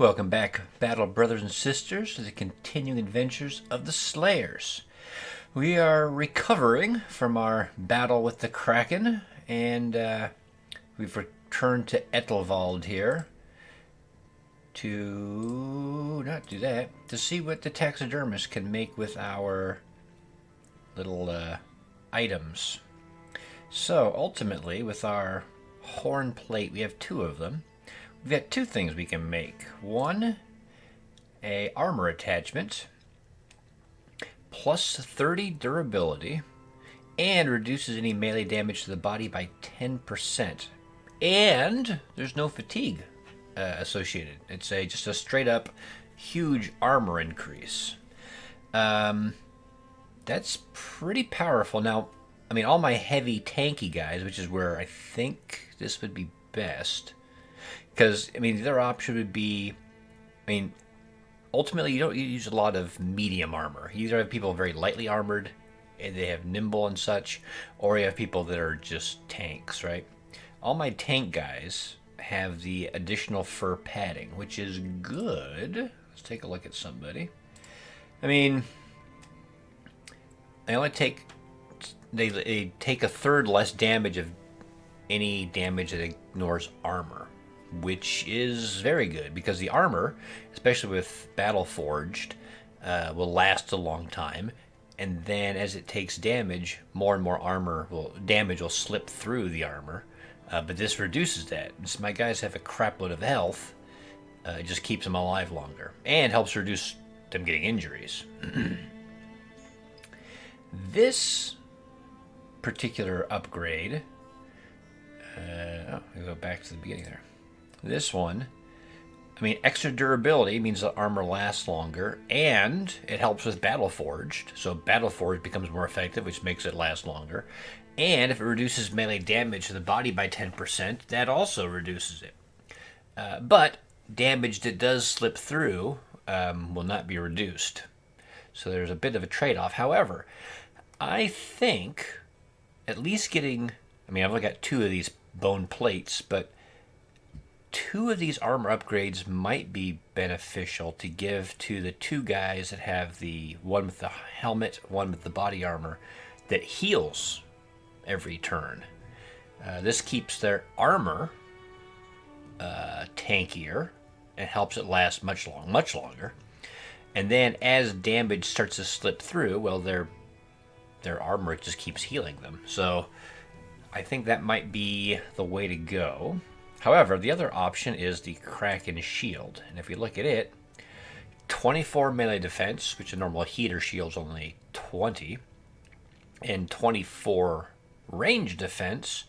Welcome back, battle brothers and sisters, to the continuing adventures of the Slayers. We are recovering from our battle with the Kraken, and we've returned to Ethelwald here to not do that, to see what the taxidermist can make with our little items. So ultimately, with our horn plate, we have two of them. We've got two things we can make. One, a armor attachment, plus 30 durability, and reduces any melee damage to the body by 10%. And there's no fatigue associated. It's just a straight up huge armor increase. That's pretty powerful. Now, I mean, all my heavy tanky guys, which is where I think this would be best. Because, I mean, the other option would be, I mean, ultimately you don't use a lot of medium armor. You either have people very lightly armored, and they have nimble and such, or you have people that are just tanks, right? All my tank guys have the additional fur padding, which is good. Let's take a look at somebody. I mean, they only take, they take a third less damage of any damage that ignores armor, which is very good because the armor, especially with Battle Forged, will last a long time. And then as it takes damage, more and more damage will slip through the armor. But this reduces that. So my guys have a crapload of health. It just keeps them alive longer and helps reduce them getting injuries. This particular upgrade, we go back to the beginning there. This one, I mean, extra durability means the armor lasts longer, and it helps with Battle Forged. So Battle Forged becomes more effective, which makes it last longer. And if it reduces melee damage to the body by 10%, that also reduces it. But damage that does slip through will not be reduced. So there's a bit of a trade-off. However, I think at least getting, I mean, I've only got two of these bone plates, but two of these armor upgrades might be beneficial to give to the two guys that have the one with the helmet, one with the body armor that heals every turn. This keeps their armor tankier and helps it last much longer. And then as damage starts to slip through, well, their armor just keeps healing them. So I think that might be the way to go. However, the other option is the Kraken Shield. And if you look at it, 24 melee defense, which a normal heater shield's only 20, and 24 range defense,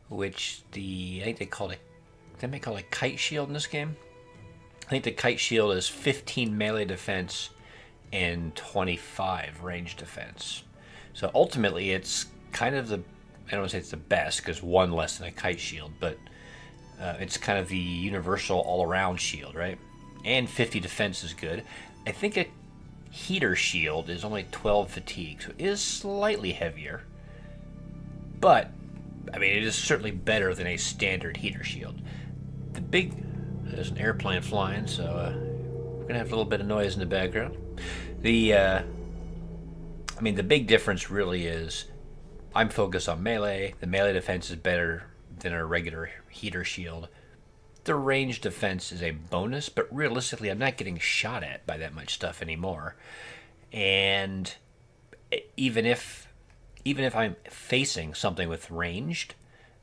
which I think they call it a kite shield in this game. I think the kite shield is 15 melee defense and 25 range defense. So ultimately, it's kind of I don't want to say it's the best, because one less than a kite shield, but it's kind of the universal all-around shield, right? And 50 defense is good. I think a heater shield is only 12 fatigue, so it is slightly heavier. But, I mean, it is certainly better than a standard heater shield. There's an airplane flying, so we're going to have a little bit of noise in the background. The big difference really is I'm focused on melee. The melee defense is better than a regular heater shield. The range defense is a bonus, but realistically, I'm not getting shot at by that much stuff anymore. And even if I'm facing something with ranged,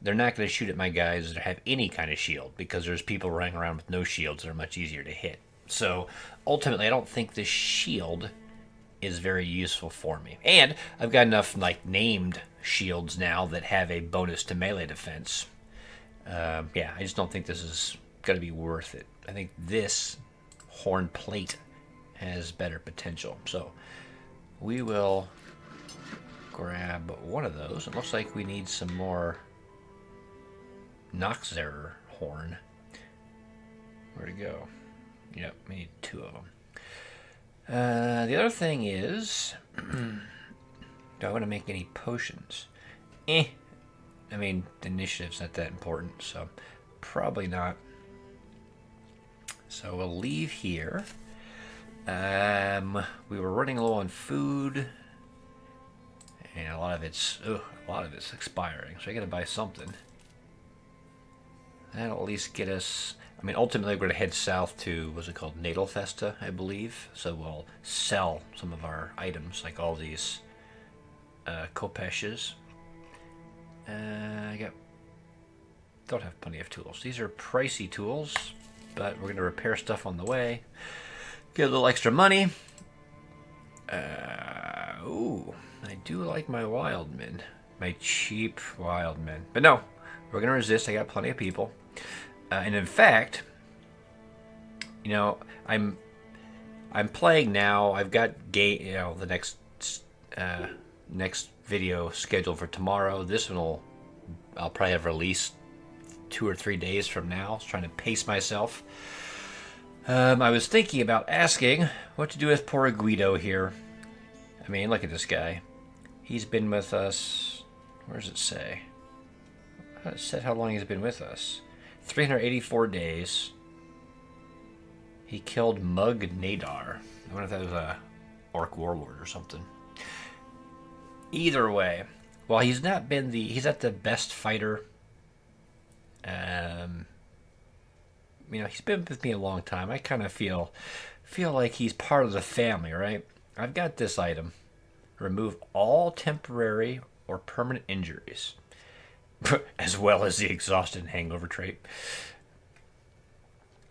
they're not going to shoot at my guys that have any kind of shield, because there's people running around with no shields that are much easier to hit. So ultimately, I don't think this shield is very useful for me. And I've got enough named shields now that have a bonus to melee defense. I just don't think this is going to be worth it. I think this horn plate has better potential. So we will grab one of those. It looks like we need some more Noxerer horn. Where'd it go? Yep, we need two of them. The other thing is, do I want to make any potions? I mean, the initiative's not that important, so probably not. So we'll leave here. We were running low on food, and a lot of it's expiring. So I gotta buy something. That'll at least get us. I mean, ultimately, we're going to head south to, what's it called, Nadelfesta, I believe. So we'll sell some of our items, like all these kopeshes. Don't have plenty of tools. These are pricey tools, but we're going to repair stuff on the way. Get a little extra money. Ooh, I do like my wildmen. My cheap wildmen. But no, we're going to resist. I got plenty of people. And in fact, you know, I'm playing now. I've got the next video scheduled for tomorrow. This one I'll probably have released 2 or 3 days from now. I was trying to pace myself. I was thinking about asking what to do with poor Guido here. I mean, look at this guy. He's been with us. Where does it say? It said how long he's been with us. 384 days. He killed Mug Nadar. I wonder if that was a orc warlord or something. Either way, well, he's not the best fighter. He's been with me a long time. I kind of feel like he's part of the family, right? I've got this item. Remove all temporary or permanent injuries. As well as the exhausted and hangover trait.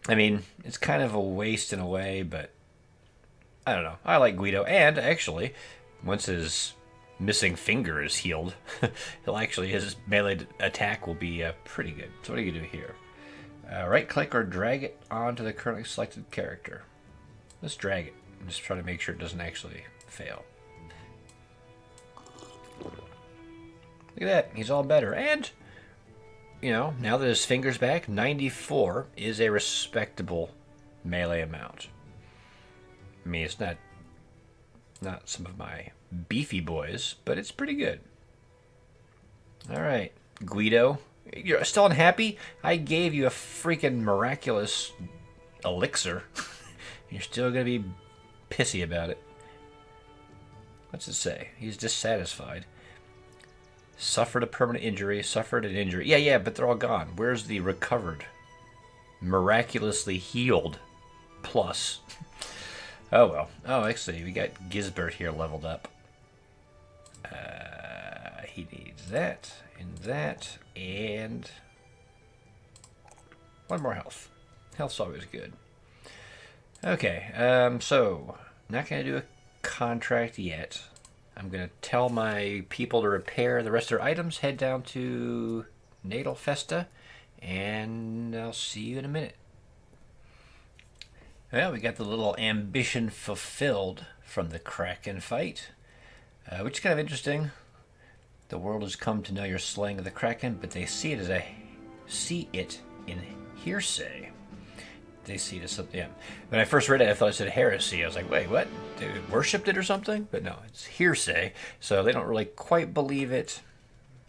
I mean, it's kind of a waste in a way, but I don't know. I like Guido, and actually, once his missing finger is healed, his melee attack will be pretty good. So what do you do here? Right-click or drag it onto the currently selected character. Let's drag it. Just try to make sure it doesn't actually fail. Look at that. He's all better. And, now that his finger's back, 94 is a respectable melee amount. I mean, it's not some of my beefy boys, but it's pretty good. All right, Guido. You're still unhappy? I gave you a freaking miraculous elixir. You're still going to be pissy about it. What's it say? He's dissatisfied. Suffered a permanent injury. Suffered an injury. Yeah, but they're all gone. Where's the recovered? Miraculously healed. Plus. Oh, well. Oh, actually, we got Gisbert here leveled up. He needs that, and one more health. Health's always good. Okay, so not going to do a contract yet. I'm going to tell my people to repair the rest of their items, head down to Nadelfesta, and I'll see you in a minute. Well, we got the little ambition fulfilled from the Kraken fight, which is kind of interesting. The world has come to know your slaying of the Kraken, but they see it in hearsay. They see it as something. Yeah. When I first read it, I thought it said heresy. I was like, wait, what? They worshipped it or something? But no, it's hearsay. So they don't really quite believe it.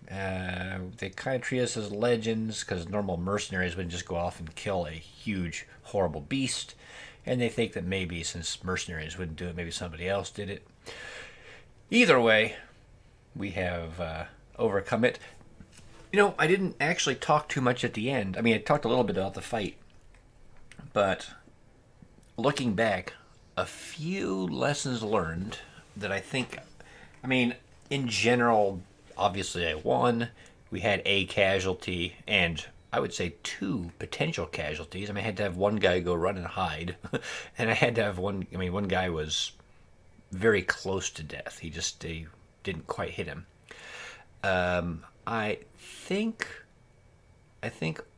They kind of treat us as legends because normal mercenaries would just go off and kill a huge, horrible beast. And they think that maybe since mercenaries wouldn't do it, maybe somebody else did it. Either way, we have overcome it. I didn't actually talk too much at the end. I mean, I talked a little bit about the fight. But looking back, a few lessons learned that I think, in general, obviously I won. We had a casualty, and I would say 2 potential casualties. I had to have one guy go run and hide, and I had to have one guy was very close to death. They didn't quite hit him. I think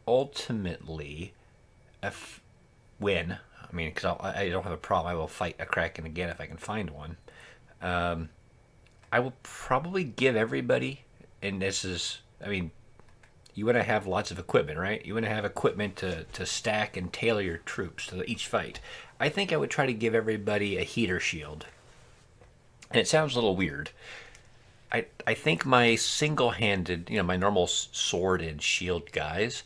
ultimately, win. Because I don't have a problem. I will fight a Kraken again if I can find one. I will probably give everybody, and this is, you want to have lots of equipment, right? You want to have equipment to stack and tailor your troops to each fight. I think I would try to give everybody a heater shield. And it sounds a little weird. I think my single-handed, my normal sword and shield guys,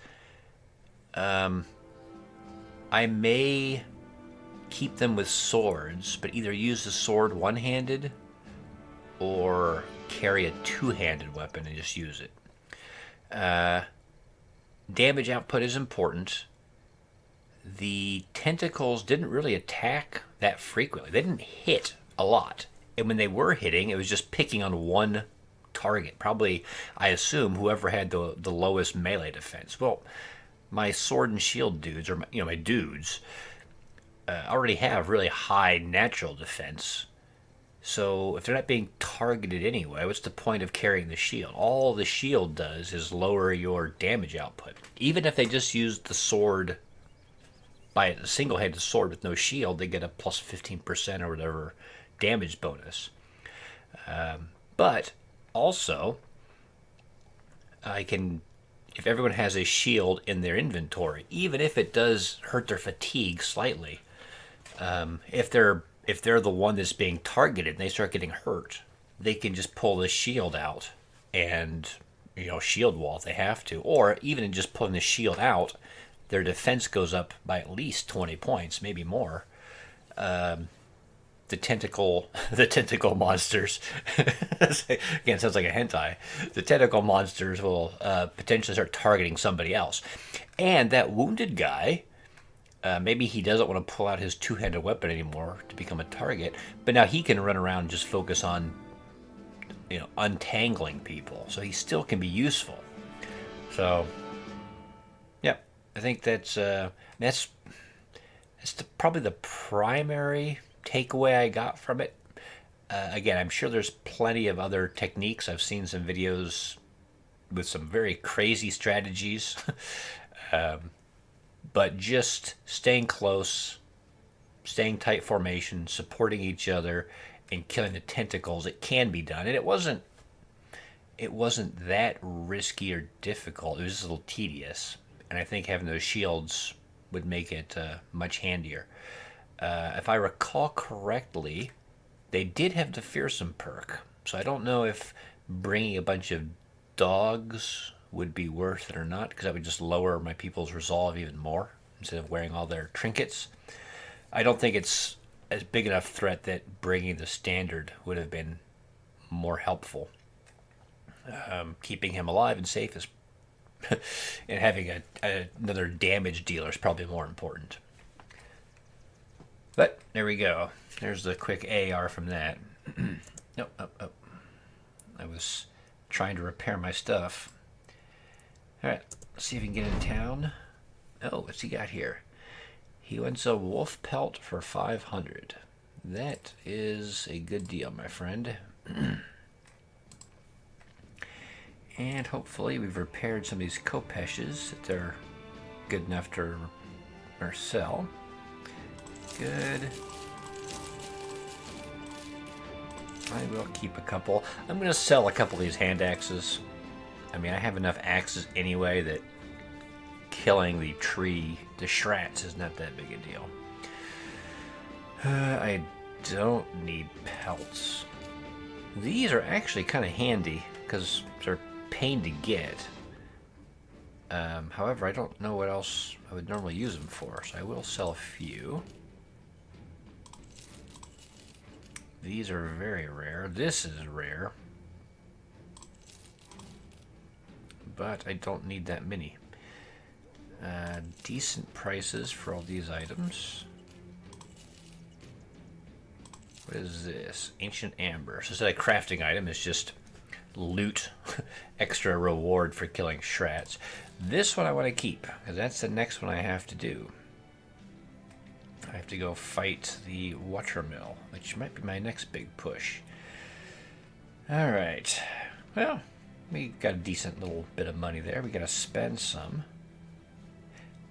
I may keep them with swords, but either use the sword one-handed or carry a two-handed weapon and just use it. Damage output is important. The tentacles didn't really attack that frequently. They didn't hit a lot. And when they were hitting, it was just picking on one target. Probably, I assume, whoever had the lowest melee defense. Well, my sword and shield dudes, or my dudes, already have really high natural defense. So if they're not being targeted anyway, what's the point of carrying the shield? All the shield does is lower your damage output. Even if they just use the sword by a single-handed sword with no shield, they get a plus 15% or whatever damage bonus. But also, I can, if everyone has a shield in their inventory, even if it does hurt their fatigue slightly, if they're the one that's being targeted and they start getting hurt, they can just pull the shield out and shield wall if they have to, or even in just pulling the shield out, their defense goes up by at least 20 points, maybe more. The tentacle monsters, again, sounds like a hentai. The tentacle monsters will potentially start targeting somebody else, and that wounded guy. Maybe he doesn't want to pull out his two-handed weapon anymore to become a target, but now he can run around and just focus on, untangling people. So he still can be useful. So, yeah, I think that's probably the primary takeaway I got from it. Again, I'm sure there's plenty of other techniques. I've seen some videos with some very crazy strategies. But just staying close, staying tight formation, supporting each other, and killing the tentacles, it can be done. And it wasn't that risky or difficult. It was just a little tedious. And I think having those shields would make it much handier. If I recall correctly, they did have the fearsome perk. So I don't know if bringing a bunch of dogs would be worth it or not, because that would just lower my people's resolve even more instead of wearing all their trinkets. I don't think it's as big enough threat that bringing the standard would have been more helpful. Keeping him alive and safe is and having another damage dealer is probably more important. But there we go. There's the quick AR from that. Nope. I was trying to repair my stuff. Alright, let's see if we can get in town. Oh, what's he got here? He wants a wolf pelt for 500. That is a good deal, my friend. And hopefully we've repaired some of these kopeshes that they're good enough to sell. Good. I will keep a couple. I'm going to sell a couple of these hand axes. I mean, I have enough axes anyway that killing the shrats is not that big a deal. I don't need pelts. These are actually kind of handy because they're a pain to get. However, I don't know what else I would normally use them for, so I will sell a few. These are very rare. This is rare. But I don't need that many. Decent prices for all these items. What is this? Ancient Amber. So instead of crafting item, it's just loot, extra reward for killing shrats. This one I want to keep, because that's the next one I have to do. I have to go fight the Watrermill, which might be my next big push. Alright. Well, we got a decent little bit of money there. We got to spend some.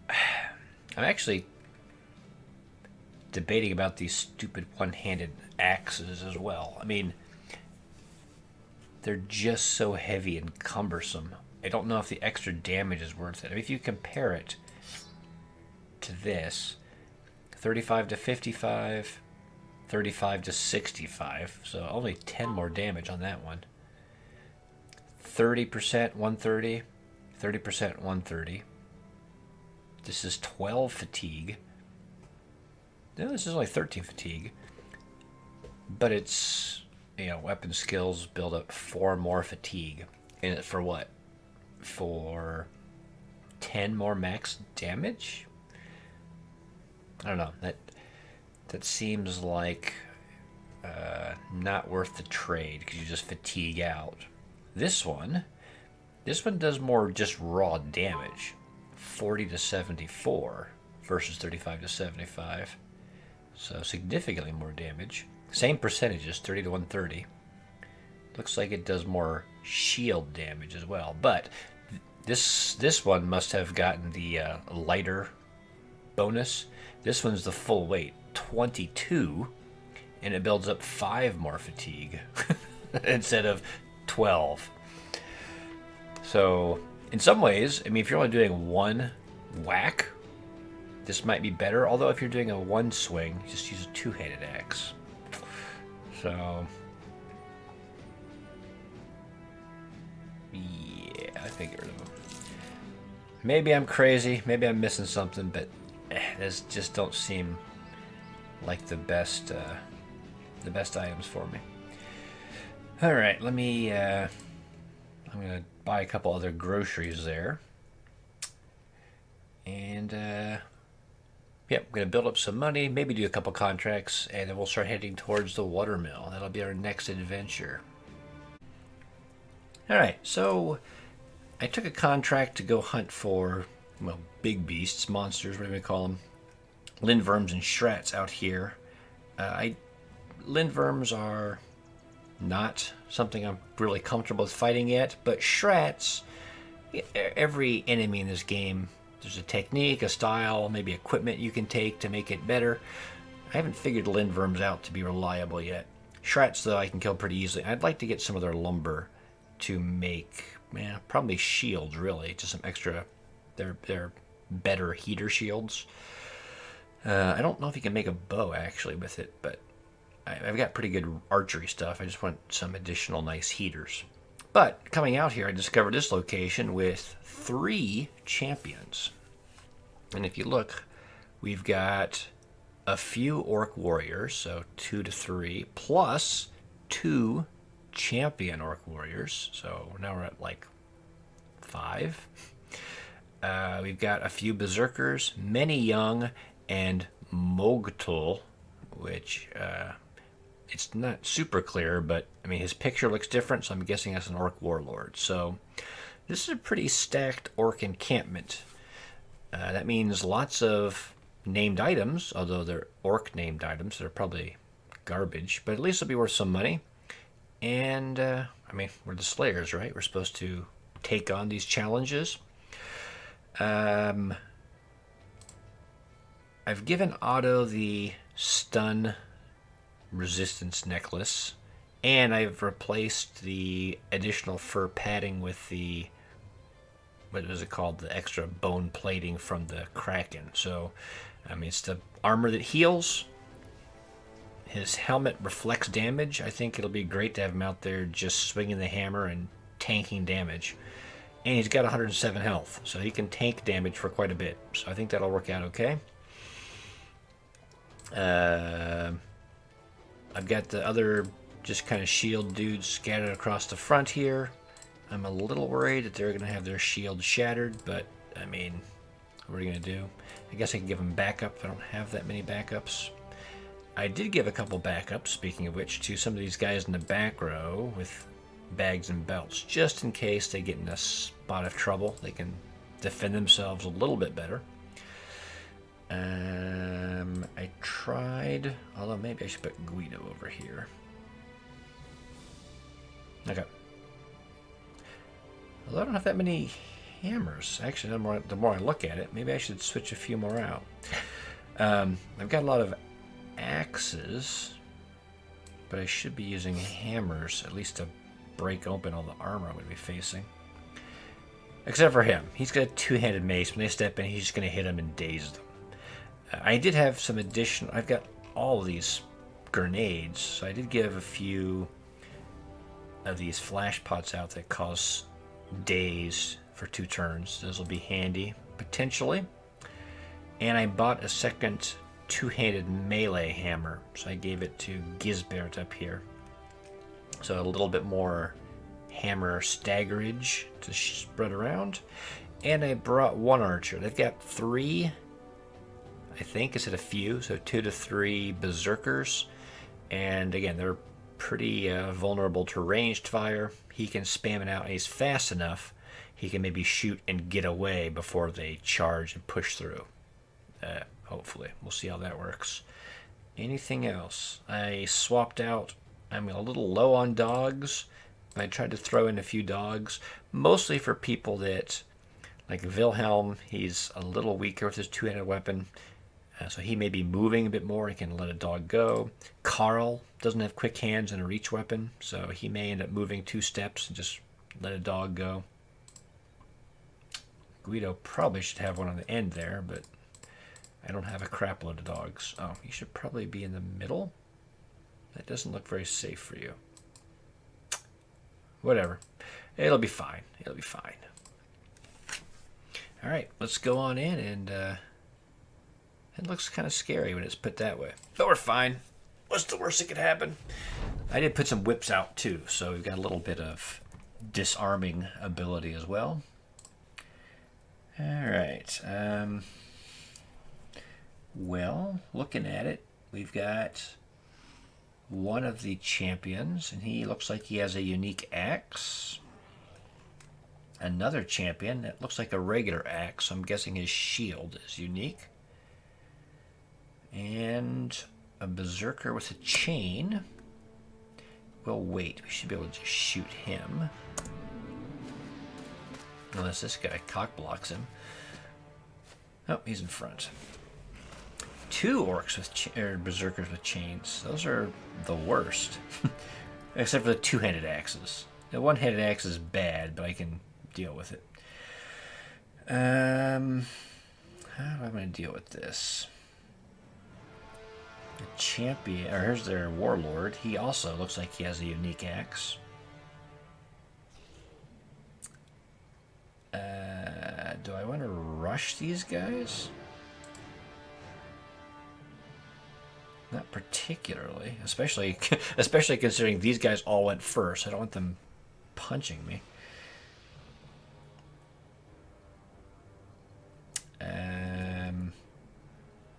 I'm actually debating about these stupid one-handed axes as well. I mean, they're just so heavy and cumbersome. I don't know if the extra damage is worth it. I mean, if you compare it to this, 35 to 55, 35 to 65, so only 10 more damage on that one. 30% 130, 30% 130. This is 12 fatigue, No, this is only 13 fatigue. But it's, weapon skills build up 4 more fatigue. And it's for what? For 10 more max damage? I don't know. That seems like not worth the trade because you just fatigue out. This one does more just raw damage. 40 to 74 versus 35 to 75. So significantly more damage. Same percentages, 30 to 130. Looks like it does more shield damage as well. But this one must have gotten the lighter bonus. This one's the full weight, 22, and it builds up 5 more fatigue instead of 12. So in some ways, I mean, if you're only doing one whack, this might be better. Although if you're doing a one swing, just use a two-handed axe. So yeah, I think get rid of them. Maybe I'm crazy. Maybe I'm missing something, but these just don't seem like the best items for me. All right, let me. I'm gonna buy a couple other groceries there, and yep, I'm gonna build up some money. Maybe do a couple contracts, and then we'll start heading towards the watermill. That'll be our next adventure. All right, so I took a contract to go hunt for, well, big beasts, monsters, whatever you call them, lindworms and shrats out here. Lindworms are not something I'm really comfortable with fighting yet, but shrats, every enemy in this game, there's a technique, a style, maybe equipment you can take to make it better. I haven't figured lindworms out to be reliable yet. Shrats, though, I can kill pretty easily. I'd like to get some of their lumber to make, probably shields, really, just some extra, they're better heater shields. I don't know if you can make a bow, actually, with it, but I've got pretty good archery stuff. I just want some additional nice heaters. But coming out here, I discovered this location with 3 champions. And if you look, we've got a few orc warriors, so 2 to 3, plus 2 champion orc warriors. So now we're at like 5. We've got a few berserkers, many young, and Mogtul, which it's not super clear, but I mean his picture looks different, so I'm guessing that's an orc warlord. So this is a pretty stacked orc encampment. That means lots of named items, although they're orc named items. They're probably garbage, but at least they'll be worth some money. And I mean, we're the Slayers, right? We're supposed to take on these challenges. I've given Otto the stun resistance necklace, and I've replaced the additional fur padding with the, what is it called, the extra bone plating from the Kraken. So I mean, it's the armor that heals. His helmet reflects damage. I think it'll be great to have him out there just swinging the hammer and tanking damage. And he's got 107 health, so he can tank damage for quite a bit. So I think that'll work out okay. I've got the other just kind of shield dudes scattered across the front here. I'm a little worried that they're going to have their shield shattered, but I mean, what are you going to do? I guess I can give them backup if I don't have that many backups. I did give a couple backups, speaking of which, to some of these guys in the back row with bags and belts, just in case they get in a spot of trouble. They can defend themselves a little bit better. I tried, although maybe I should put Guido over here. Okay. Although I don't have that many hammers. Actually, the more I look at it, maybe I should switch a few more out. I've got a lot of axes, but I should be using hammers, at least to break open all the armor I'm going to be facing. Except for him. He's got a two-handed mace. When they step in, he's just going to hit them and daze them. I did have some additional... I've got all of these grenades, so I did give a few of these flash pots out that cause daze for 2 turns. Those will be handy, potentially. And I bought a second two-handed melee hammer, so I gave it to Gisbert up here. So a little bit more hammer staggerage to spread around. And I brought one archer. They've got 3, I think, instead of few, so 2 to 3 berserkers. And again, they're pretty vulnerable to ranged fire. He can spam it out, and he's fast enough. He can maybe shoot and get away before they charge and push through. Hopefully. We'll see how that works. Anything else? I swapped out. I'm a little low on dogs. I tried to throw in a few dogs, mostly for people that, like Wilhelm, he's a little weaker with his two-handed weapon, so he may be moving a bit more. He can let a dog go. Carl doesn't have quick hands and a reach weapon, so he may end up moving 2 steps and just let a dog go. Guido probably should have one on the end there, but I don't have a crap load of dogs. Oh, he should probably be in the middle. That doesn't look very safe for you. Whatever. It'll be fine. It'll be fine. All right, let's go on in, and it looks kind of scary when it's put that way. But we're fine. What's the worst that could happen? I did put some whips out too, so we've got a little bit of disarming ability as well. All right. Well, looking at it, we've got one of the champions, and he looks like he has a unique axe. Another champion that looks like a regular axe, so I'm guessing his shield is unique. And a berserker with a chain. We'll wait. We should be able to just shoot him. Unless this guy cock blocks him. Oh, he's in front. 2 orcs with berserkers with chains. Those are the worst. Except for the 2-handed axes. The 1-handed axe is bad, but I can deal with it. How am I going to deal with this? The champion, or here's their warlord. He also looks like he has a unique axe. Do I want to rush these guys? Not particularly, especially considering these guys all went first. I don't want them punching me.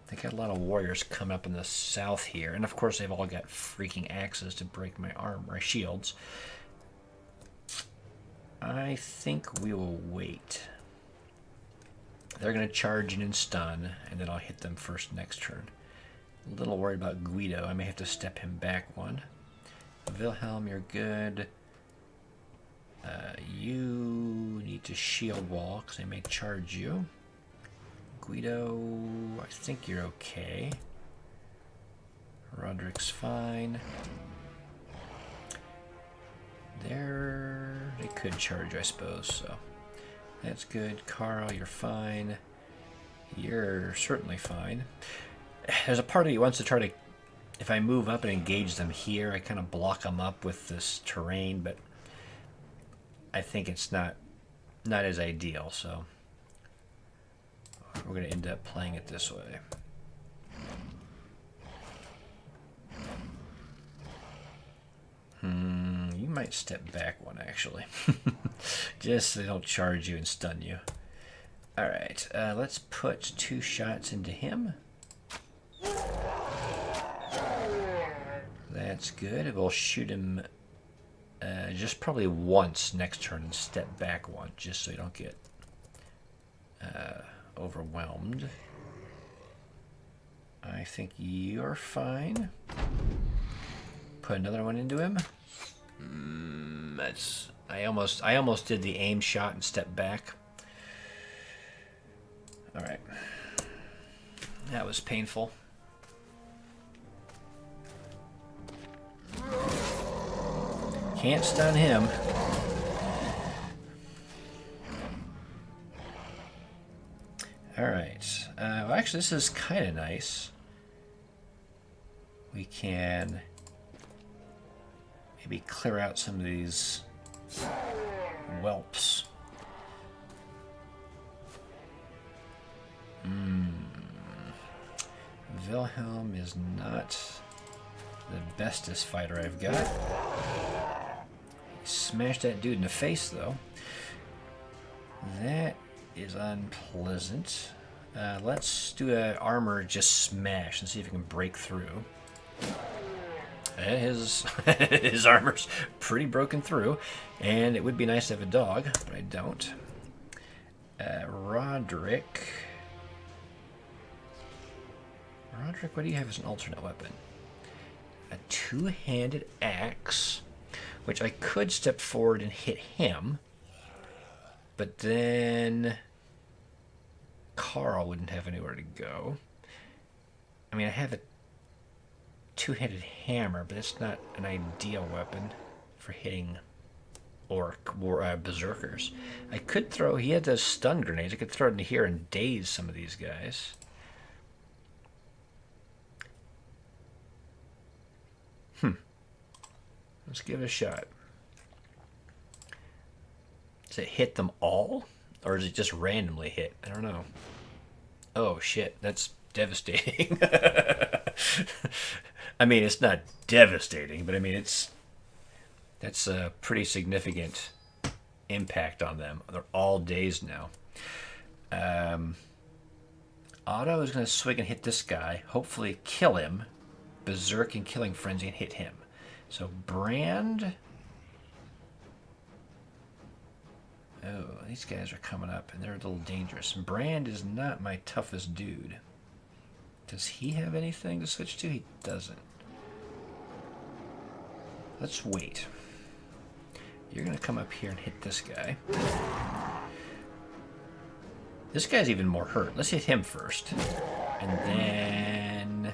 They got a lot of warriors coming up in the south here, and of course they've all got freaking axes to break my armor, my shields. I think we will wait. They're going to charge in and stun, and then I'll hit them first next turn. A little worried about Guido. I may have to step him back one. Wilhelm, you're good. You need to shield wall, because they may charge you. Guido, I think you're okay. Roderick's fine. They could charge, I suppose, so that's good. Carl, you're fine. You're certainly fine. There's a part of you wants to try to, if I move up and engage them here, I kind of block them up with this terrain, but I think it's not as ideal, so we're going to end up playing it this way. You might step back one, actually. Just so they don't charge you and stun you. Alright, let's put 2 shots into him. That's good. We'll shoot him just probably once next turn and step back one, just so you don't get overwhelmed. I think you're fine. Put another one into him. I almost did the aim shot and step back. All right. That was painful. Can't stun him. All right. Well, actually, this is kind of nice. We can maybe clear out some of these whelps. Wilhelm is not the bestest fighter I've got. Smashed that dude in the face, though. That is unpleasant. Let's do an armor just smash and see if we can break through. His armor's pretty broken through, and it would be nice to have a dog, but I don't. Roderick, what do you have as an alternate weapon? A two-handed axe, which I could step forward and hit him, but then Carl wouldn't have anywhere to go. I mean, I have a two-handed hammer, but it's not an ideal weapon for hitting berserkers. I could throw, he had those stun grenades, I could throw it into here and daze some of these guys. Let's give it a shot. Does it hit them all? Or does it just randomly hit? I don't know. Oh shit, that's devastating. I mean, it's not devastating, but I mean, that's a pretty significant impact on them. They're all dazed now. Otto is going to swing and hit this guy, hopefully kill him, berserk and killing frenzy, and hit him. So Brand... Oh, these guys are coming up, and they're a little dangerous. Brand is not my toughest dude. Does he have anything to switch to? He doesn't. Let's wait. You're going to come up here and hit this guy. This guy's even more hurt. Let's hit him first. And then...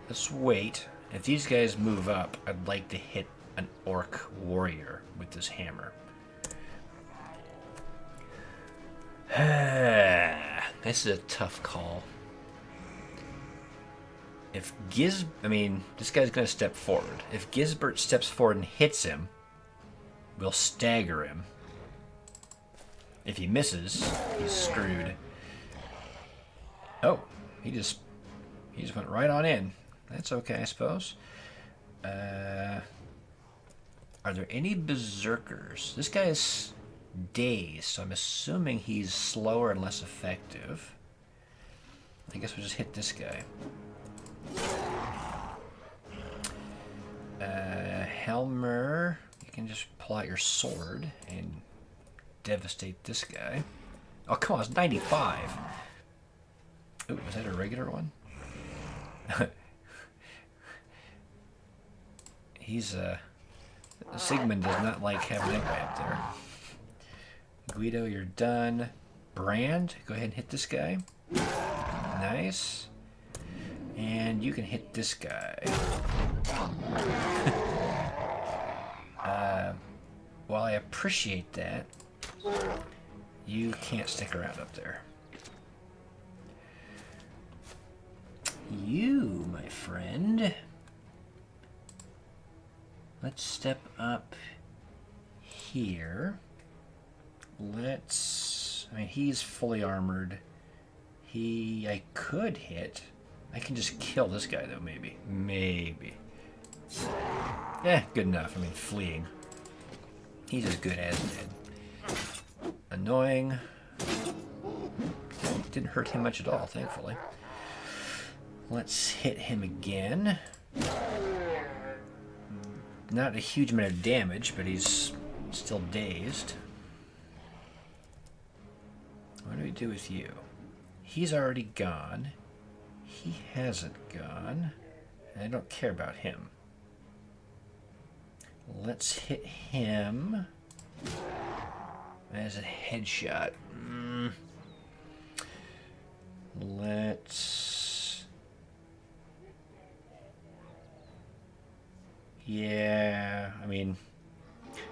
let's wait. If these guys move up, I'd like to hit an orc warrior with this hammer. This is a tough call. If this guy's going to step forward. If Gisbert steps forward and hits him, we'll stagger him. If he misses, he's screwed. Oh, he just went right on in. That's okay, I suppose. Are there any berserkers? This guy is dazed, so I'm assuming he's slower and less effective. I guess we'll just hit this guy. Helmer, you can just pull out your sword and devastate this guy. Oh, come on, it's 95. Ooh, was that a regular one? Sigmund does not like having that guy up there. Guido, you're done. Brand, go ahead and hit this guy. Nice. And you can hit this guy. While I appreciate that, you can't stick around up there. You, my friend. Let's step up here. He's fully armored. I could hit. I can just kill this guy, though, maybe. Maybe. Good enough. Fleeing. He's as good as dead. Annoying. Didn't hurt him much at all, thankfully. Let's hit him again. Not a huge amount of damage, but he's still dazed. What do we do with you? He's already gone. He hasn't gone. I don't care about him. Let's hit him as a headshot. Let's... yeah,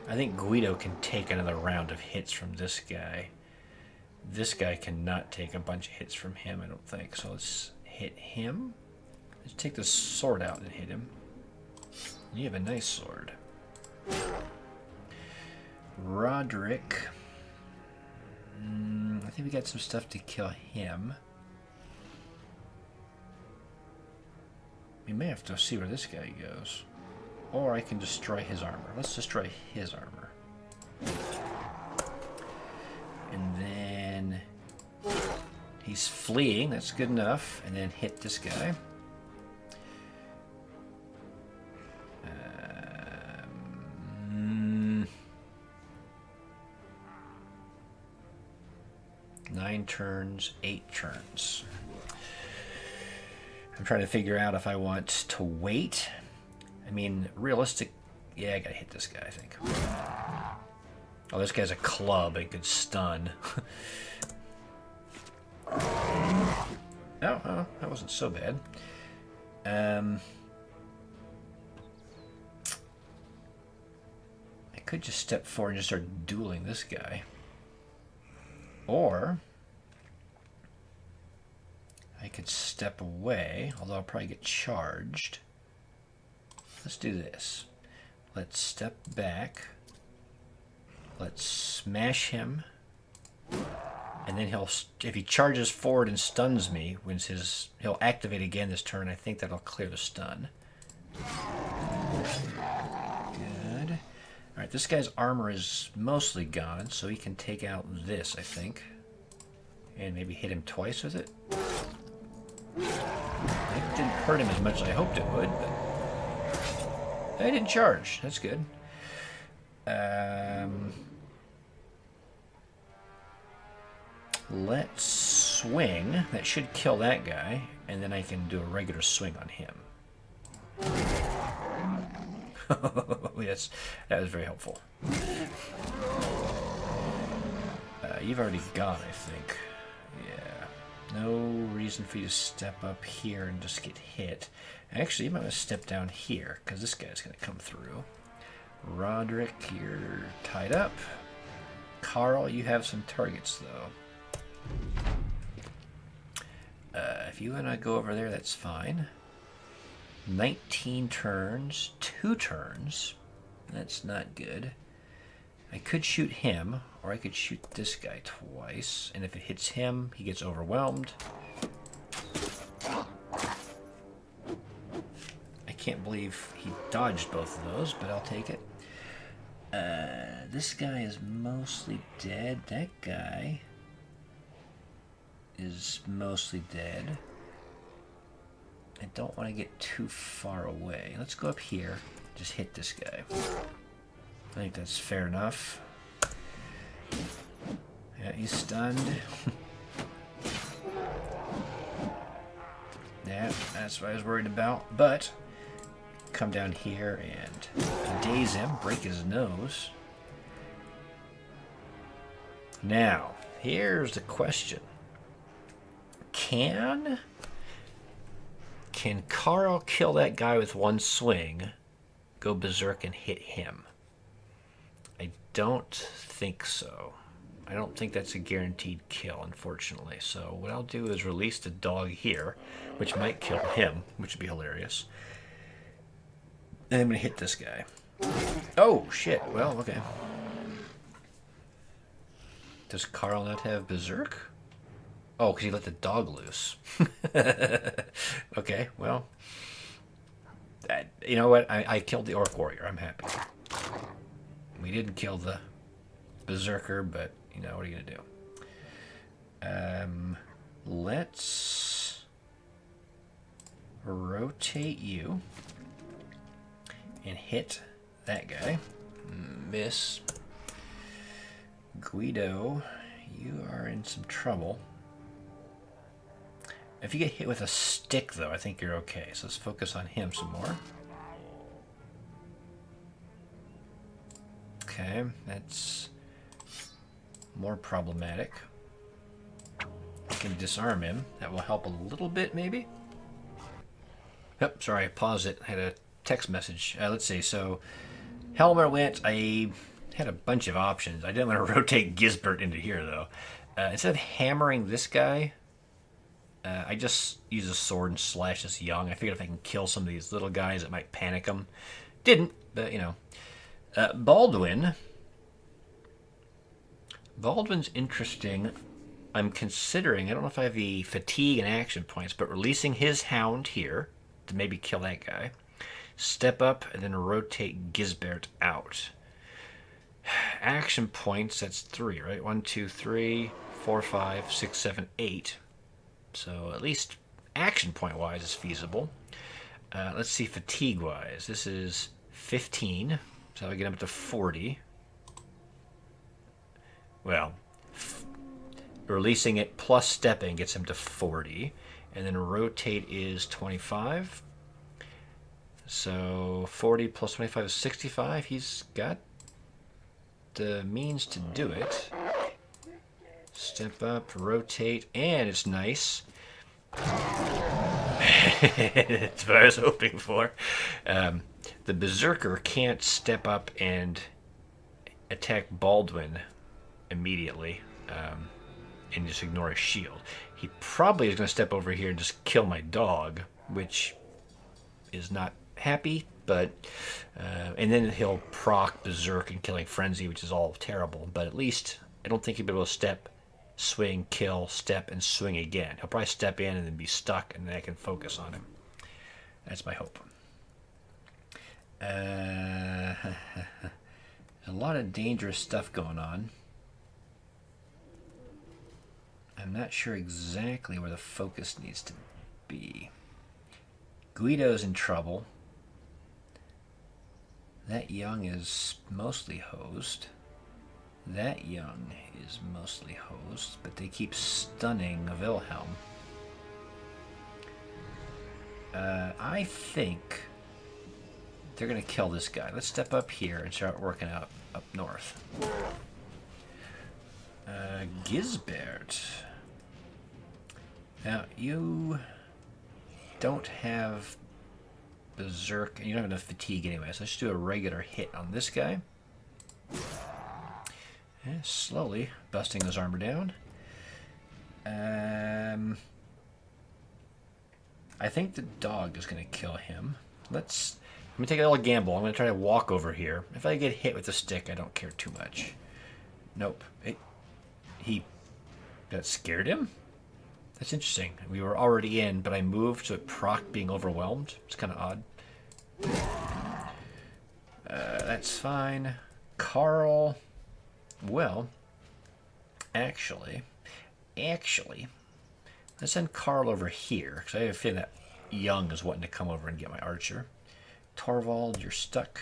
I think Guido can take another round of hits from this guy. This guy cannot take a bunch of hits from him, I don't think. So let's hit him. Let's take the sword out and hit him. You have a nice sword. Roderick. I think we got some stuff to kill him. We may have to see where this guy goes. Or I can destroy his armor. Let's destroy his armor. And then he's fleeing. That's good enough. And then hit this guy. 9 turns, 8 turns. I'm trying to figure out if I want to wait. I mean, realistic... Yeah, I gotta hit this guy, I think. Oh, this guy's a club. It could stun. Oh, that wasn't so bad. I could just step forward and just start dueling this guy. Or I could step away, although I'll probably get charged. Let's do this. Let's step back. Let's smash him. And then if he charges forward and stuns me, he'll activate again this turn. I think that'll clear the stun. Good. Alright, this guy's armor is mostly gone, so he can take out this, I think. And maybe hit him twice with it. It didn't hurt him as much as I hoped it would, but... I didn't charge. That's good. Let's swing. That should kill that guy, and then I can do a regular swing on him. Yes, that was very helpful. You've already gone, I think. Yeah. No reason for you to step up here and just get hit. Actually, you might want to step down here, because this guy's going to come through. Roderick, you're tied up. Carl, you have some targets, though. If you want to go over there, that's fine. 19 turns, 2 turns. That's not good. I could shoot him, or I could shoot this guy twice, and if it hits him, he gets overwhelmed. I can't believe he dodged both of those, but I'll take it. This guy is mostly dead. That guy is mostly dead. I don't want to get too far away. Let's go up here. Just hit this guy. I think that's fair enough. Yeah, he's stunned. Yeah, that's what I was worried about. But, come down here and daze him, break his nose. Now, here's the question. Can Carl kill that guy with one swing, go berserk and hit him? I don't think so. I don't think that's a guaranteed kill, unfortunately. So what I'll do is release the dog here, which might kill him, which would be hilarious. And I'm going to hit this guy. Oh, shit. Well, okay. Does Carl not have berserk? Oh, because he let the dog loose. Okay, well. You know what? I killed the Orc Warrior. I'm happy. We didn't kill the Berserker, but, you know, what are you going to do? Let's rotate you and hit that guy. Miss. Guido, you are in some trouble. If you get hit with a stick, though, I think you're okay. So let's focus on him some more. Okay, that's more problematic. I can disarm him. That will help a little bit, maybe. Yep, sorry, I paused it. I had a text message. Let's see, so Helmer went. I had a bunch of options. I didn't want to rotate Gisbert into here, though. Instead of hammering this guy, I just use a sword and slash this young. I figured if I can kill some of these little guys, it might panic them. Didn't, but, you know. Baldwin. Baldwin's interesting. I'm considering, I don't know if I have the fatigue and action points, but releasing his hound here to maybe kill that guy. Step up and then rotate Gisbert out. Action points, that's 3, right? 1, 2, 3, 4, 5, 6, 7, 8. So at least action point wise is feasible. Let's see fatigue wise. This is 15, so I get him up to 40. Well, releasing it plus stepping gets him to 40, and then rotate is 25. So 40 plus 25 is 65. He's got the means to do it. Step up, rotate, and it's nice. That's what I was hoping for. The Berserker can't step up and attack Baldwin immediately and just ignore his shield. He probably is going to step over here and just kill my dog, which is not happy, but and then he'll proc Berserk and Killing Frenzy, which is all terrible, but at least I don't think he'll be able to step, swing, kill, step, and swing again. He'll probably step in and then be stuck, and then I can focus on him. That's my hope. A lot of dangerous stuff going on. I'm not sure exactly where the focus needs to be. Guido's in trouble. That young is mostly hosed. That young is mostly hosed, but they keep stunning Wilhelm. I think they're going to kill this guy. Let's step up here and start working out up north. Gisbert. Now, you don't have Berserk, and you don't have enough fatigue anyway, so let's do a regular hit on this guy. And slowly busting his armor down. I think the dog is going to kill him. I'm going to take a little gamble. I'm going to try to walk over here. If I get hit with a stick, I don't care too much. Nope. That scared him? That's interesting. We were already in, but I moved, so it proc being overwhelmed. It's kind of odd. That's fine. Carl. Well, actually, let's send Carl over here, because I have a feeling that Young is wanting to come over and get my archer. Torvald, you're stuck.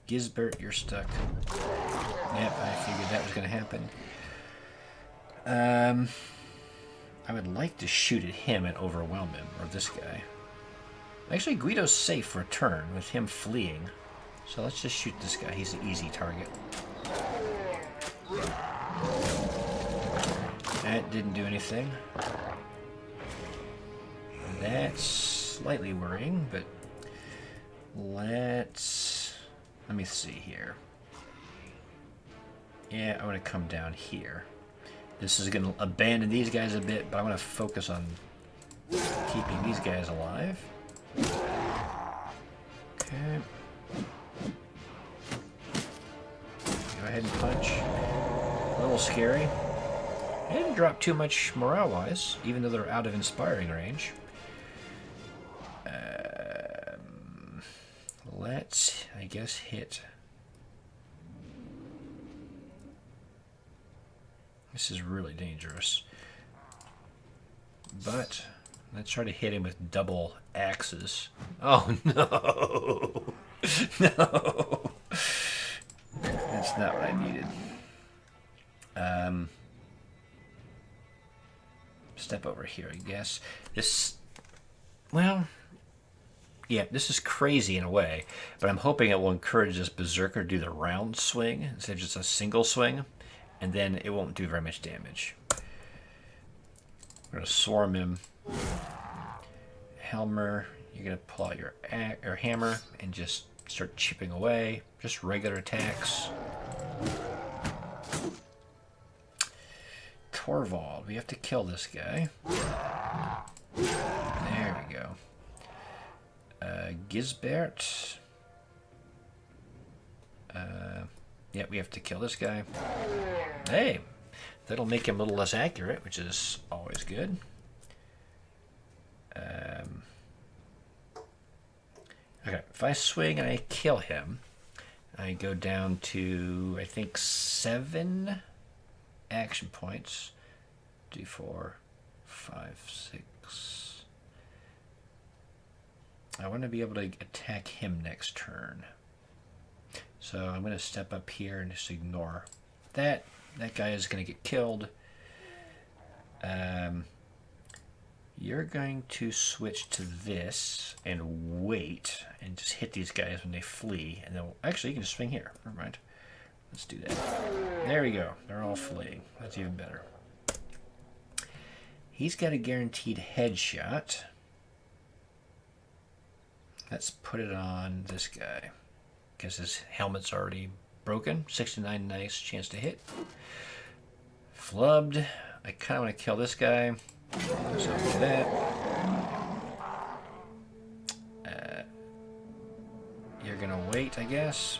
Gisbert, you're stuck. Yep, I figured that was going to happen. I would like to shoot at him and overwhelm him, or this guy. Actually, Guido's safe for a turn with him fleeing. So let's just shoot this guy. He's an easy target. That didn't do anything. That's slightly worrying, but let me see here. Yeah, I want to come down here. This is going to abandon these guys a bit, but I want to focus on keeping these guys alive. Okay. Go ahead and punch. A little scary. I didn't drop too much morale-wise, even though they're out of inspiring range. Let's, I guess, hit. This is really dangerous. But let's try to hit him with double axes. Oh no! No! That's not what I needed. Step over here, I guess. This, well, yeah, this is crazy in a way, but I'm hoping it will encourage this Berserker to do the round swing instead of just a single swing, and then it won't do very much damage. I'm going to swarm him. Helmer, you're going to pull out your hammer and just start chipping away. Just regular attacks. Torvald, we have to kill this guy. There we go. Gisbert. Yeah, we have to kill this guy. Hey, That'll make him a little less accurate, which is always good. Okay, if I swing and I kill him, I go down to, I think, 7 action points. 2, 4, 5, 6. I want to be able to attack him next turn. So I'm going to step up here and just ignore that. That guy is going to get killed. You're going to switch to this and wait and just hit these guys when they flee. And then, actually, you can just swing here. Never mind. Let's do that. There we go. They're all fleeing. That's even better. He's got a guaranteed headshot. Let's put it on this guy. Because his helmet's already broken. 69 nice chance to hit. Flubbed. I kind of want to kill this guy. So I'll do that. You're going to wait, I guess.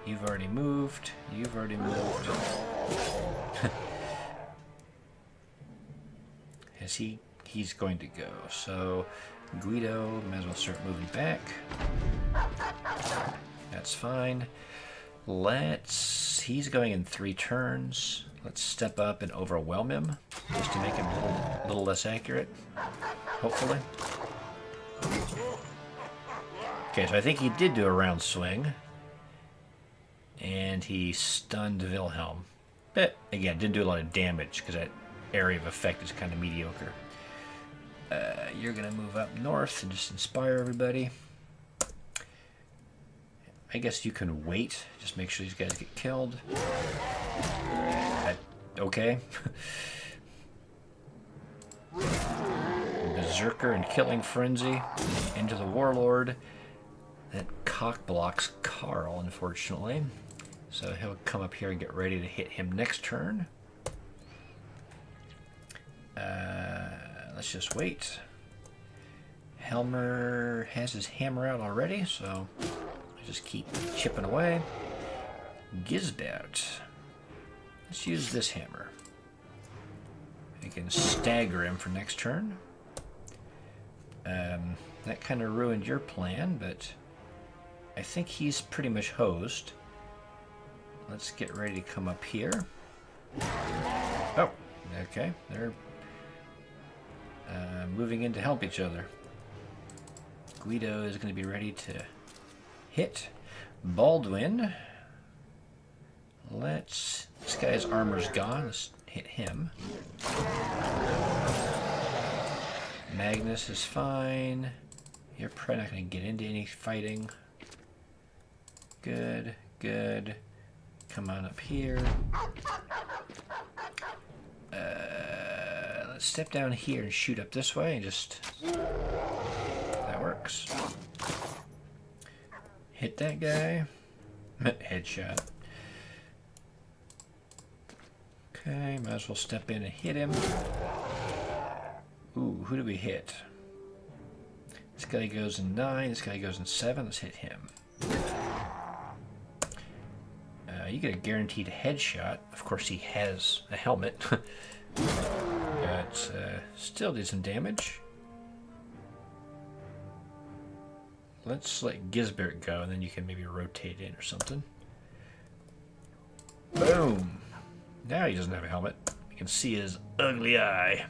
You've already moved. You've already moved. He's going to go. So Guido might as well start moving back. That's fine. He's going in 3 turns. Let's step up and overwhelm him, just to make him a little less accurate, hopefully. Okay, so I think he did do a round swing. And he stunned Wilhelm. But, again, didn't do a lot of damage, because that area of effect is kind of mediocre. You're going to move up north and just inspire everybody. I guess you can wait. Just make sure these guys get killed. Okay. Berserker and Killing Frenzy into the Warlord. That cock blocks Carl, unfortunately. So he'll come up here and get ready to hit him next turn. Let's just wait. Helmer has his hammer out already, so I just keep chipping away. Gisbert. Let's use this hammer. We can stagger him for next turn. That kind of ruined your plan, but I think he's pretty much hosed. Let's get ready to come up here. Oh, okay. They're moving in to help each other. Guido is going to be ready to hit. Baldwin. This guy's armor's gone. Let's hit him. Magnus is fine. You're probably not going to get into any fighting. Good, good. Come on up here. Let's step down here and shoot up this way and just... That works. Hit that guy. Headshot. Okay, might as well step in and hit him. Ooh, who do we hit? This guy goes in 9, this guy goes in 7. Let's hit him. You get a guaranteed headshot. Of course, he has a helmet. But still did some damage. Let's let Gisbert go, and then you can maybe rotate in or something. Boom! Now he doesn't have a helmet. You can see his ugly eye.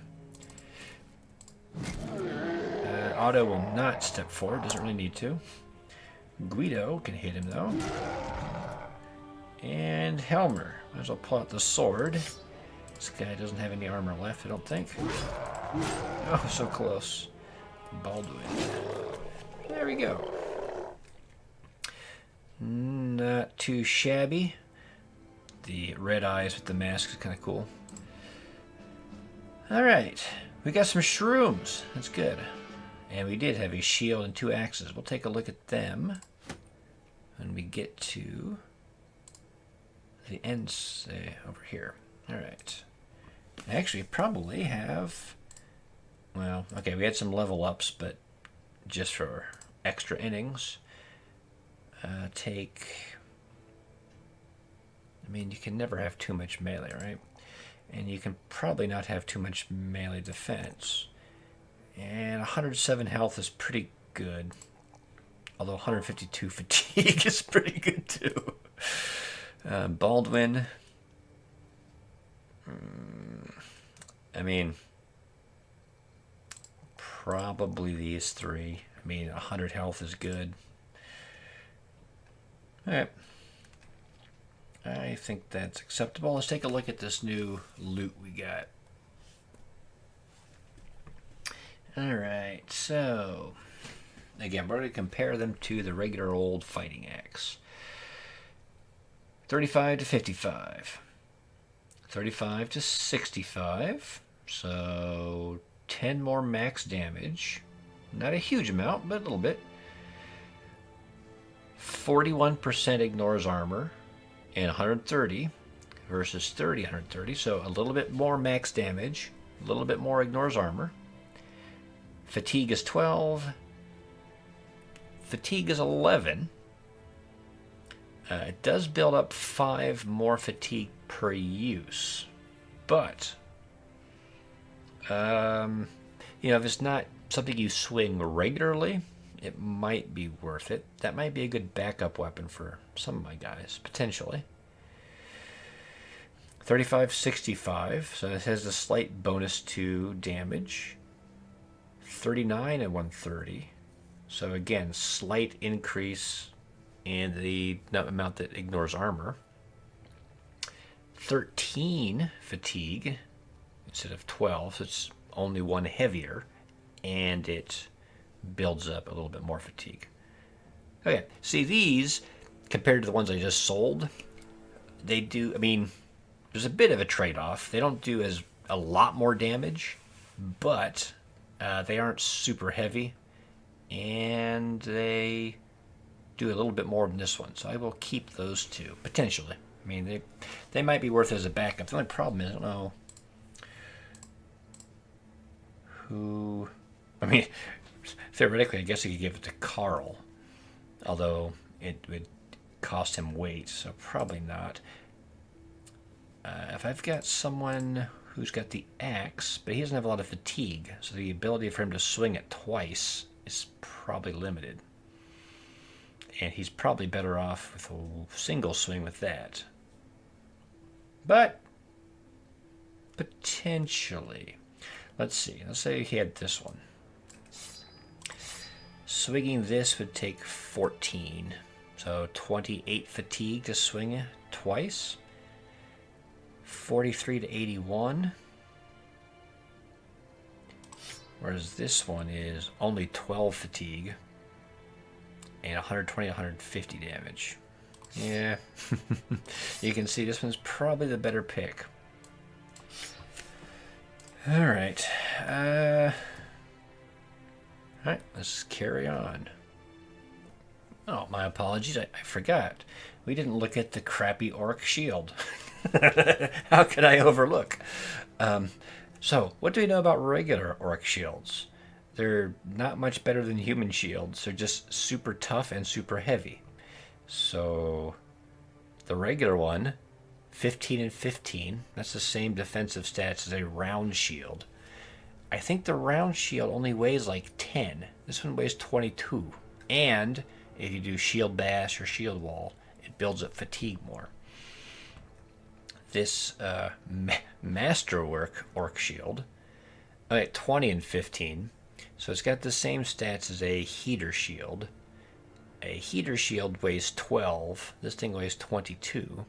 Otto will not step forward. Doesn't really need to. Guido can hit him, though. And Helmer. Might as well pull out the sword. This guy doesn't have any armor left, I don't think. Oh, so close. Baldwin. There we go. Not too shabby. The red eyes with the mask is kind of cool. Alright. We got some shrooms. That's good. And we did have a shield and 2 axes. We'll take a look at them when we get to the ends over here. Alright. Actually, probably have... Well, okay, we had some level ups, but just for extra innings. I mean, you can never have too much melee, right? And you can probably not have too much melee defense. And 107 health is pretty good. Although 152 fatigue is pretty good too. Baldwin. I mean, probably these three. I mean, 100 health is good. Alright. I think that's acceptable. Let's take a look at this new loot we got. Alright, so again, we're going to compare them to the regular old fighting axe. 35 to 55. 35 to 65. So 10 more max damage. Not a huge amount, but a little bit. 41% ignores armor. And 130 versus 30, 130. So a little bit more max damage. A little bit more ignores armor. Fatigue is 12. Fatigue is 11. It does build up 5 more fatigue per use. But, you know, if it's not something you swing regularly, it might be worth it. That might be a good backup weapon for some of my guys, potentially. 35-65, so it has a slight bonus to damage. 39 and 130. So again, slight increase in the amount that ignores armor. 13 fatigue instead of 12, so it's only one heavier, and it builds up a little bit more fatigue. Okay, see these, compared to the ones I just sold, they do, I mean, there's a bit of a trade-off. They don't do a lot more damage, but they aren't super heavy, and they do a little bit more than this one. So I will keep those two, potentially. I mean, they might be worth it as a backup. The only problem is, I don't know who... I mean, theoretically, I guess I could give it to Carl, although it would cost him weight, so probably not. If I've got someone who's got the axe, but he doesn't have a lot of fatigue, so the ability for him to swing it twice is probably limited. And he's probably better off with a single swing with that. But, potentially. Let's see. Let's say he had this one. Swinging this would take 14. So 28 fatigue to swing it twice. 43 to 81. Whereas this one is only 12 fatigue. And 120 to 150 damage. Yeah. You can see this one's probably the better pick. Alright. Alright, let's carry on. Oh, my apologies. I forgot. We didn't look at the crappy orc shield. How could I overlook? So, what do we know about regular orc shields? They're not much better than human shields. They're just super tough and super heavy. So, the regular one, 15 and 15, that's the same defensive stats as a round shield. I think the round shield only weighs like 10. This one weighs 22. And if you do shield bash or shield wall, it builds up fatigue more. This masterwork orc shield, 20 and 15. So it's got the same stats as a heater shield. A heater shield weighs 12. This thing weighs 22.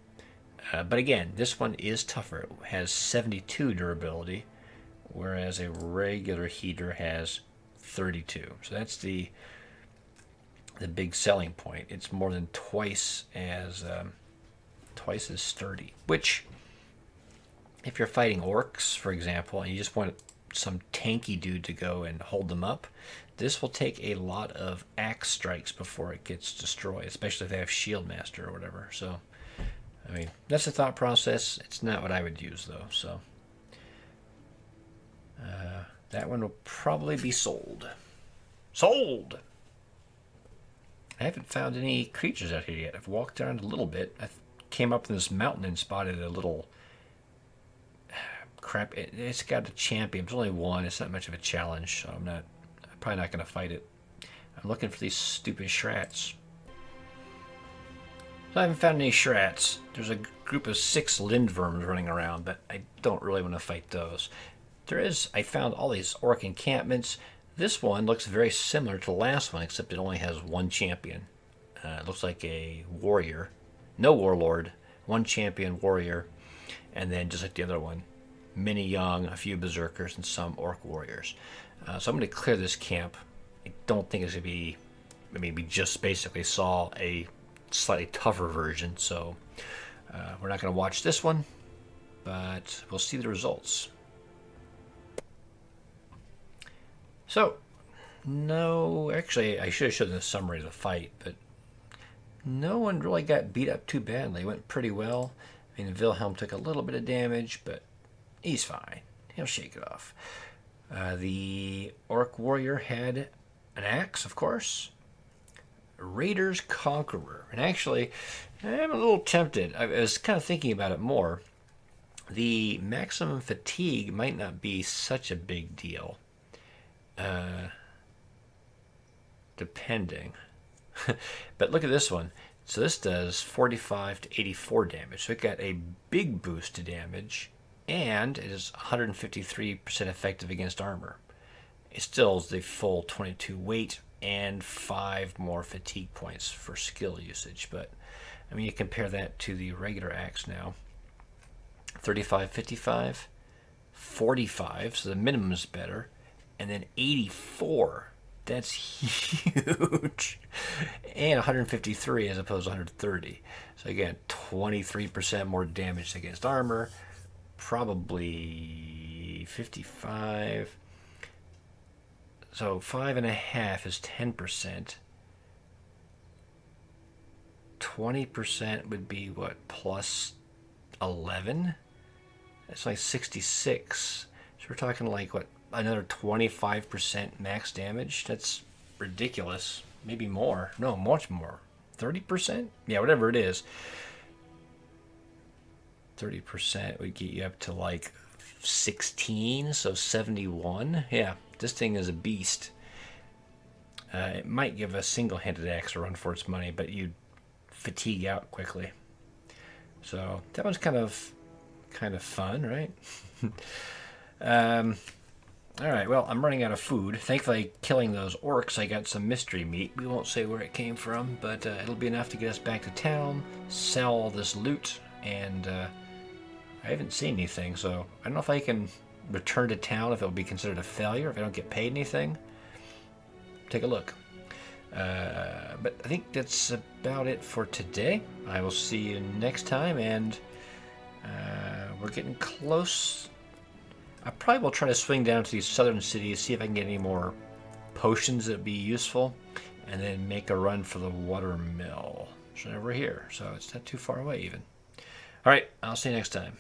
But again, this one is tougher. It has 72 durability, whereas a regular heater has 32. So that's the big selling point. It's more than twice as sturdy. Which, if you're fighting orcs, for example, and you just want some tanky dude to go and hold them up, this will take a lot of axe strikes before it gets destroyed, especially if they have shield master or whatever. So, I mean, that's the thought process. It's not what I would use, though. So, that one will probably be sold. Sold! I haven't found any creatures out here yet. I've walked around a little bit. I came up in this mountain and spotted a little... crap. It's got a champion. It's only one. It's not much of a challenge, so I'm probably not going to fight it. I'm looking for these stupid shrats. So I haven't found any shrats. There's a group of 6 lindworms running around, but I don't really want to fight those. I found all these orc encampments. This one looks very similar to the last one, except it only has 1 champion. It looks like a warrior. No warlord. 1 champion warrior. And then just like the other one, many young, a few berserkers, and some orc warriors. So I'm going to clear this camp. I don't think it's going to be... I mean, we just basically saw a slightly tougher version, so we're not going to watch this one, but we'll see the results. So, no, actually, I should have shown the summary of the fight, but no one really got beat up too badly. It went pretty well. I mean, Wilhelm took a little bit of damage, but he's fine. He'll shake it off. The orc warrior had an axe, of course. Raider's Conqueror. And actually, I'm a little tempted. I was kind of thinking about it more. The maximum fatigue might not be such a big deal. Depending. But look at this one. So this does 45 to 84 damage. So it got a big boost to damage, and it is 153% effective against armor. It still is the full 22 weight and 5 more fatigue points for skill usage. But I mean, you compare that to the regular axe now. 35, 55, 45, so the minimum is better, and then 84. That's huge. And 153 as opposed to 130. So again, 23% more damage against armor. Probably 55. So 5.5 is 10%. 20% would be what, plus 11? That's like 66. So we're talking like what, another 25% max damage? That's ridiculous. Maybe more. No, much more. 30%? Yeah, whatever it is. 30% would get you up to like 16, so 71. Yeah, this thing is a beast. It might give a single-handed axe a run for its money, but you'd fatigue out quickly. So that was kind of fun, right? All right, well, I'm running out of food. Thankfully, killing those orcs, I got some mystery meat. We won't say where it came from, but it'll be enough to get us back to town, sell all this loot, and I haven't seen anything, so I don't know if I can return to town, if it'll be considered a failure, if I don't get paid anything. Take a look. But I think that's about it for today. I will see you next time, and we're getting close. I probably will try to swing down to these southern cities, see if I can get any more potions that would be useful, and then make a run for the Watrermill. So over here, so it's not too far away even. All right, I'll see you next time.